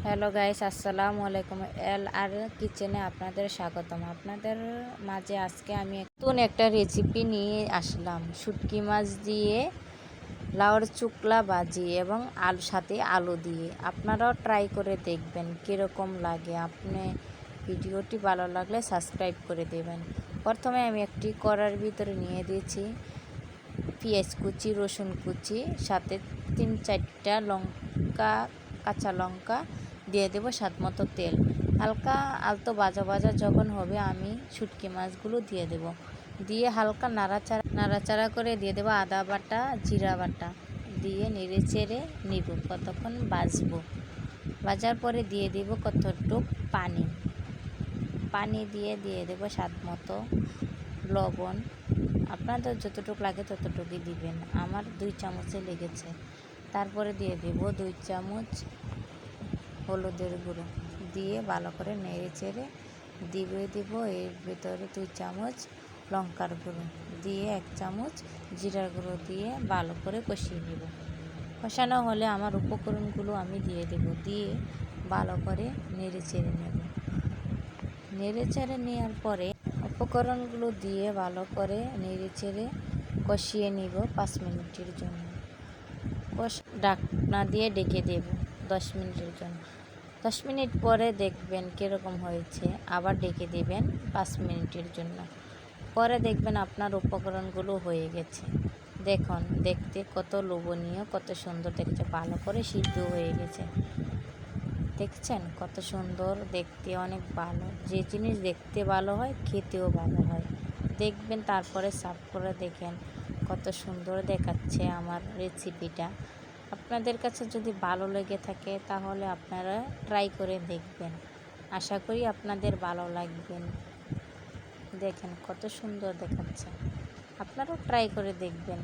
Hello guys, আসসালামু আলাইকুম। এল আর কিচেনে আপনাদের স্বাগতম। আপনাদের মাঝে আজকে আমি নতুন একটা রেসিপি নিয়ে আসলাম। শুটকি মাছ দিয়ে লাউর চুকলা ভাজি এবং সাথে আলু দিয়ে। আপনারাও ট্রাই করে দেখবেন কীরকম লাগে। আপনি ভিডিওটি ভালো লাগলে সাবস্ক্রাইব করে দেবেন। প্রথমে আমি একটি কড়াইয়ের ভিতরে নিয়ে দিয়েছি পেঁয়াজ কুচি, রসুন কুচি, সাথে 3-4টা লঙ্কা, কাঁচা লঙ্কা দিয়ে দেবো, স্বাদ মতো তেল। হালকা আলতো ভাজা যখন হবে আমি শুটকি মাছগুলো দিয়ে দেব। দিয়ে হালকা নাড়াচাড়া করে দিয়ে দেবো আদা বাটা, জিরা বাটা দিয়ে নেড়ে চেড়ে নিব, কতক্ষণ ভাজার পরে দিয়ে দেব কতটুক পানি দিয়ে দেবো স্বাদ মতো লবণ। আপনাদের যতটুকু লাগে ততটুকুই দিবেন। আমার 2 চামচে লেগেছে। তারপরে দিয়ে দেব 2 চামচ হলুদের গুঁড়ো দিয়ে ভালো করে নেড়ে চেড়ে দেব এর ভিতরে 2 চামচ লঙ্কার গুঁড়ো দিয়ে 1 চামচ জিরার গুঁড়ো দিয়ে ভালো করে কষিয়ে নেব। কষানো হলে আমার উপকরণগুলো আমি দিয়ে দেব, দিয়ে ভালো করে নেড়ে চেড়ে নেব। নেড়ে চেড়ে নেওয়ার পরে উপকরণগুলো দিয়ে ভালো করে নেড়ে চেড়ে কষিয়ে নিব 5 মিনিটের জন্য। ঢাকনা দিয়ে ডেকে দেব 10 মিনিটের জন্য। 10 মিনিট পরে দেখবেন কীরকম হয়েছে, আবার ডেকে দেবেন 5 মিনিটের জন্য। পরে দেখবেন আপনার উপকরণগুলো হয়ে গেছে। দেখুন, দেখতে কত লোভনীয়, কত সুন্দর দেখতে, ভালো করে সিদ্ধ হয়ে গেছে। দেখছেন কত সুন্দর দেখতে, অনেক ভালো। যে জিনিস দেখতে ভালো হয় খেতেও ভালো হয়। দেখবেন তারপরে সার্ভ করে দেখেন কত সুন্দর দেখাচ্ছে আমার রেসিপিটা। আপনাদের কাছে যদি ভালো লেগে থাকে তাহলে আপনারা ট্রাই করে দেখবেন। আশা করি আপনাদের ভালো লাগবেন। দেখেন কত সুন্দর দেখাচ্ছে, আপনারাও ট্রাই করে দেখবেন।